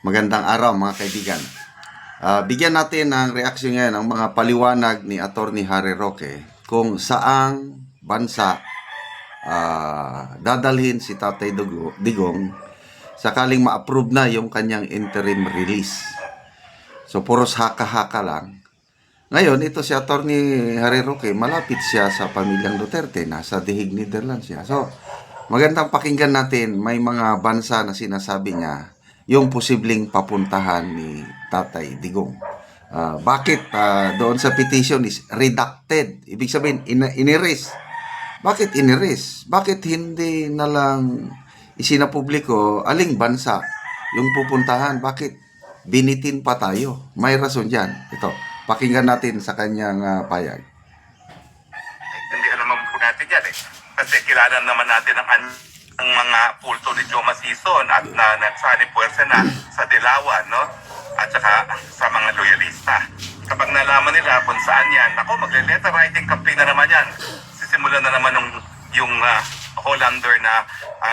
Magandang araw mga kaibigan. Bigyan natin ng reaksyon ngayon ang mga paliwanag ni Attorney Harry Roque kung saang bansa dadalhin si Tatay Digong sakaling ma-approve na yung kanyang interim release. So puros haka-haka lang. Ngayon, ito si Attorney Harry Roque, malapit siya sa pamilyang Duterte, nasa The Hague, Netherlands siya. So, magandang pakinggan natin, may mga bansa na sinasabi niya yung posibleng papuntahan ni Tatay Digong. Bakit doon sa petition is redacted? Ibig sabihin, in-erase. Bakit in-erase? Bakit hindi na lang isinapubliko aling bansa yung pupuntahan? Bakit binitin pa tayo? May rason dyan. Ito, pakinggan natin sa kanyang payag. Hindi naman po natin yan eh. Kasi kilala naman natin ang mga pulto ni Joe Masison at na nagsani puwersa na sa Dilawan, no? At saka sa mga loyalista. Kapag nalaman nila kung saan yan, ako, magle-letter writing campaign na naman yan. Sisimulan na naman yung Hollander na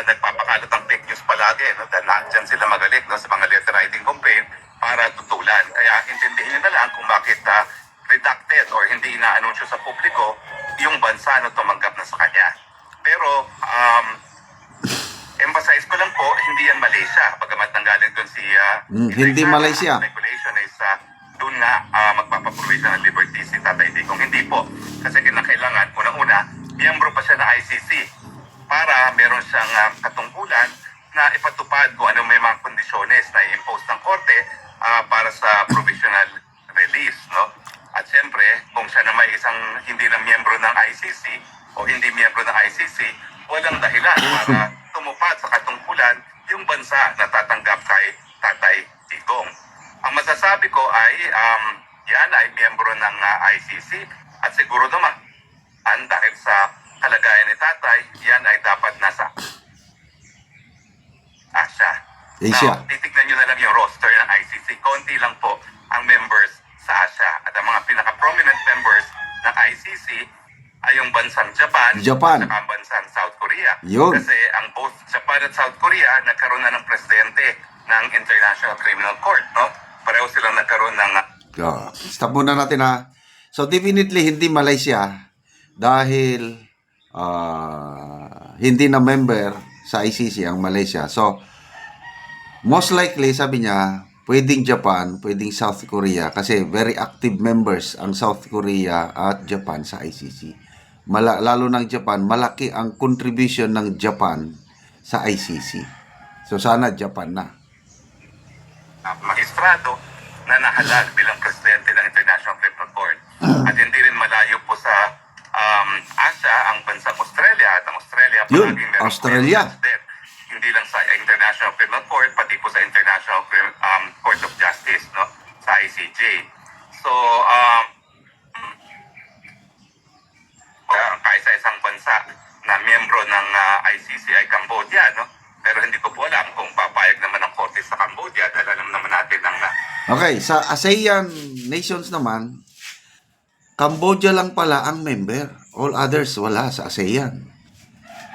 nagpapakalat ng fake news palagi, no? Dahil nandyan sila magaling, no? Sa mga letter writing campaign para tutulan. Kaya intindihin nyo na lang kung bakit redacted or hindi na-anunsyo sa publiko yung bansa na tumanggap na sa kanya. Pero, emphasize ko lang po, hindi yan Malaysia. Pagkamat nanggaling doon si... hindi Malaysia. Speculation is doon nga magpapaprovision ng liberty si Tatay Digong. Hindi po. Kasi kinakailangan, unang-una, miyembro pa siya ng ICC para meron siyang katungkulan na ipatupad kung ano may mga kondisyones na i-impose ng korte para sa provisional release, no? At siyempre, kung siya na may isang hindi na miyembro ng ICC o hindi miyembro ng ICC, walang dahilan para tumupad sa katungkulan yung bansa na tatanggap kay Tatay Digong. Ang masasabi ko ay yan ay miyembro ng ICC at siguro naman dahil sa kalagayan ni Tatay, yan ay dapat nasa Asia. Now, titignan nyo na lang yung roster ng ICC. Konti lang po ang members sa Asia. At ang mga pinaka-prominent members ng ICC ay yung bansang Japan at ang bansang South Korea. Yun. Kasi ang both Japan at South Korea nagkaroon na ng presidente ng International Criminal Court, no? Pareho silang nagkaroon ng... Stop muna natin ha. So definitely hindi Malaysia dahil hindi na member sa ICC ang Malaysia. So most likely sabi niya pwedeng Japan, pwedeng South Korea kasi very active members ang South Korea at Japan sa ICC. Lalo ng Japan, malaki ang contribution ng Japan sa ICC. So sana Japan na. Magistrado na nahalal bilang presidente ng International Criminal Court. At hindi rin malayo po sa Asia ang bansang Australia. At ang Australia palaging meron Australia. Hindi lang sa International Criminal Court, pati po sa International Court of Justice, no? Sa ICJ. So, kaisa-isang bansa na miyembro ng ICC ay Cambodia, no? Pero hindi ko po alam kung papayag naman ang korte sa Cambodia dahil alam naman natin ang... Okay, sa ASEAN nations naman, Cambodia lang pala ang member. All others wala sa ASEAN.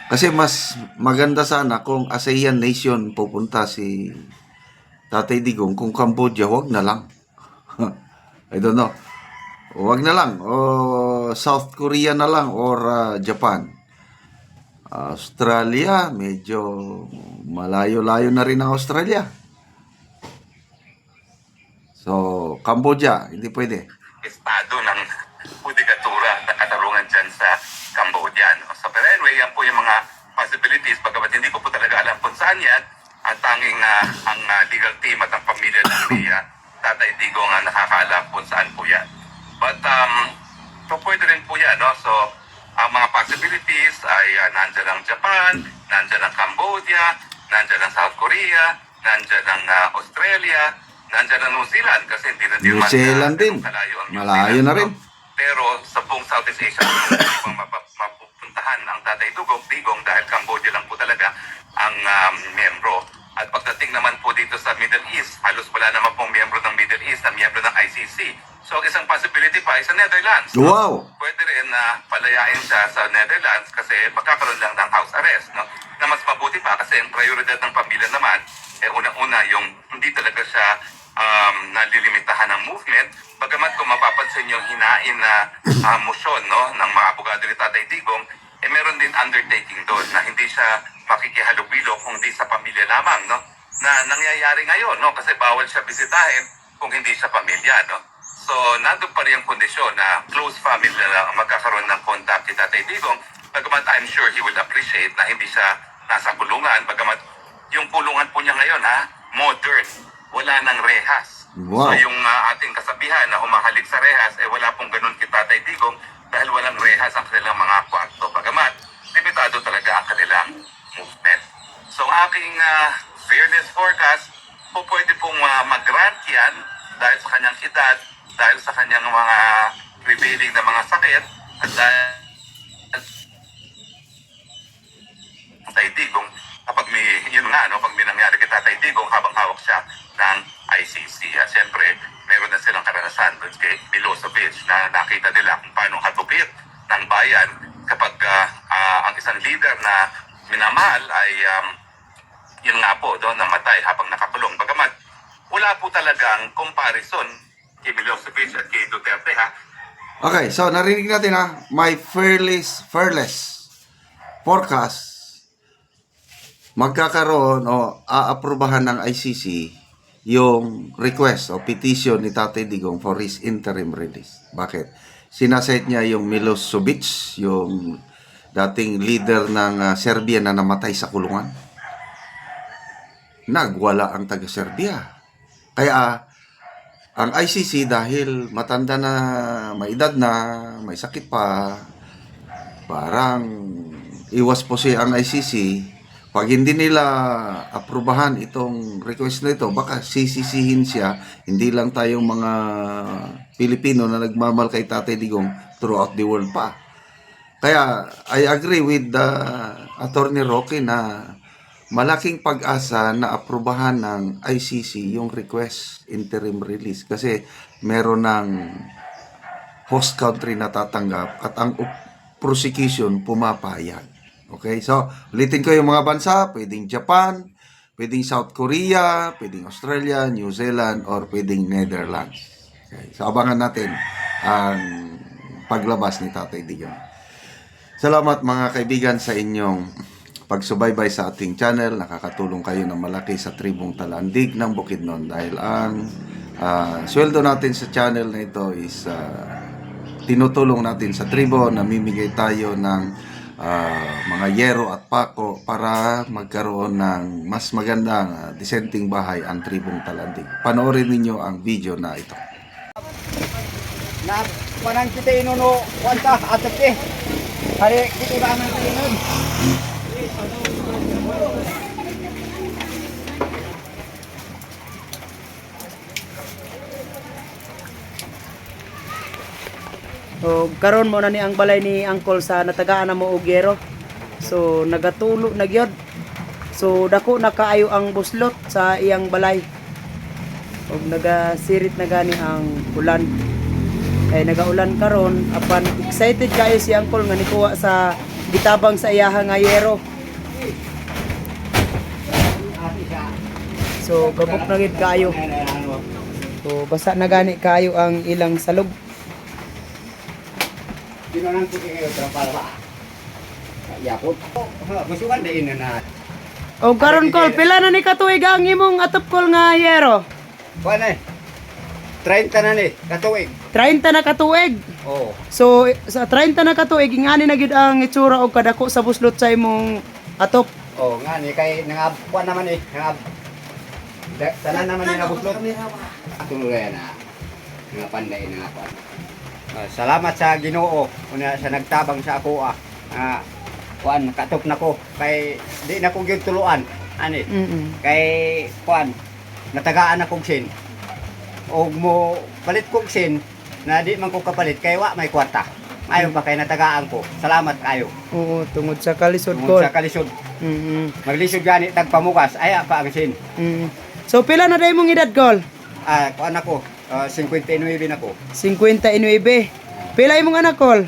Kasi mas maganda sana kung ASEAN nation pupunta si Tatay Digong. Kung Cambodia, wag na lang. I don't know. Wag na lang. O South Korea na lang or Japan. Australia, medyo malayo-layo na rin ang Australia. So, Cambodia, hindi pwede. Estado ng judikatura na katarungan dyan sa Cambodia. No? So, pero anyway, yan po yung mga possibilities. Bagamat hindi ko po talaga alam kung saan yan. Ang tanging ang legal team at ang pamilya ng Tatay Digong ang nakakaalam kung saan po yan. But, so pwede rin po yan. No? So, ang mga possibilities ay nandyan ang Japan, nandyan ang Cambodia, nandyan ang South Korea, nandyan ang Australia, nandyan ang New Zealand kasi hindi na New Zealand din. Malayo na rin. Pero sa buong Southeast Asia, hindi pang mapupuntahan ang Tatay Digong dahil Cambodia lang po talaga ang miyembro. At pagdating naman po dito sa Middle East, halos wala naman pong miyembro ng Middle East na miyembro ng ICC. So isang possibility pa ay sa Netherlands. Wow! Pwede rin na palayain siya sa Netherlands kasi magkakaroon lang ng house arrest. No? Na mas mabuti pa kasi ang prioridad ng pamilya naman, unang-una yung hindi talaga siya nalilimitahan ng movement. Bagamat kung mapapansin yung hinain na motion, no, ng mga abogado ni Tatay Digong, meron din undertaking doon na hindi siya makikihalubilo kundi sa pamilya lamang, no, na nangyayari ngayon, no, kasi bawal siya bisitahin kung hindi sa pamilya, no. So, nandun pa rin yung kondisyon na close family na lang ang magkakaroon ng contact kay Tatay Digong. Bagamat I'm sure he would appreciate na hindi siya nasa kulungan. Bagamat yung kulungan po niya ngayon, modern. Wala nang rehas. Wow. So, yung ating kasabihan na humahalik sa rehas, wala pong ganun kay Tatay Digong dahil walang rehas ang kanilang mga kwarto. Bagamat, limitado talaga ang kanilang movement. So, ang aking fairness forecast, po pwede pong mag-grant yan dahil sa kanyang edad, dahil sa kanyang mga prevailing na mga sakit, at dahil Tatay Digong, kapag pag may nangyari kay Tatay Digong habang hawak siya ng ICC. At siyempre, meron na silang karanasan doon kay Milosevic na nakita nila kung paano habupit ng bayan kapag ang isang leader na minamahal ay yun nga po doon namatay habang nakakulong. Bagamat wala po talagang comparison kay Milosevic at kay Duterte, Okay, so narinig natin my fearless forecast, magkakaroon o aaprubahan ng ICC yung request o petition ni Tatay Digong for his interim release. Bakit? Sinaset niya yung Milosevic, yung dating leader ng Serbia na namatay sa kulungan. Nagwala ang taga-Serbia. Kaya ang ICC dahil matanda na, may edad na, may sakit pa, parang iwas po siya ang ICC. Pag hindi nila aprubahan itong request na ito, baka sisisihin siya. Hindi lang tayong mga Pilipino na nagmamahal kay Tatay Digong throughout the world pa. Kaya I agree with Attorney Roque na malaking pag-asa na aprubahan ng ICC yung request interim release kasi meron ng host country na tatanggap at ang prosecution pumapayag. Okay, so ulitin ko yung mga bansa, pwedeng Japan, pwedeng South Korea, pwedeng Australia, New Zealand, or pwedeng Netherlands. Okay, so abangan natin ang paglabas ni Tatay Digong. Salamat mga kaibigan sa inyong pagsubaybay sa ating channel. Nakakatulong kayo ng malaki sa tribong Talandig ng Bukidnon dahil ang sweldo natin sa channel na ito is tinutulong natin sa tribo. Namimigay tayo ng mga yero at pako para magkaroon ng mas magandang disenteng bahay ang tribong Talandig. Panoorin ninyo ang video na ito. Na manang kita inuno kwanta atap eh. Hari kita ba man inon. So, karon mo na ni ang balay ni Uncle sa natagaan na mo og yero. So, nagatulo na gyud. So, dako na kaayo ang buslot sa iyang balay. Og nagasirit na gani ang ulan. Kay nagaulan karon, apan excited kayo si Uncle nga nikuha sa gitabang sa iyaha nga yero. So, gabok na gid kayo. So, basa na gani kayo ang ilang salog. Dinonan ko kayo para. Ya po. Musukan din na. O karon Col, pila na ni katuig ang imong atop Col nga yero? Kuan eh. 30 na ni katuig. 30 na katuig. Oh. So sa 30 na katuig ingani na gid ang itsura og kadako sa buslot sa imong atop. Oh, nga ni kay nangab kuan naman eh. Nangab. Tanan naman ni nabuslot. Tuloy na. Nga panday na kuan. Salamat sa Ginoo una sa nagtabang sa ako kuan katop na ko kay di na ko gyud tuluan ani kay kuan natagaan na kog sin og mo palit kog sin na di man ko kapalit kay wa may kwarta ayo ba kay natagaan ko salamat kayo Oo, tungod sa kalisod tungod Col. sa kalisod maglisod gani tagpamukas aya pa ang sin So pila na day mong edad Col? kuan ako 59 na ko 59. Pila imong anak Col?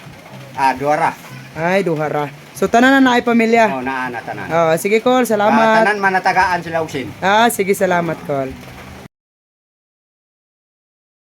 duara Ay, duhara. So tanan na naay pamilya. naa na tanan Sige Col, salamat. tanan man natagaan sila og sin Sige, salamat Col.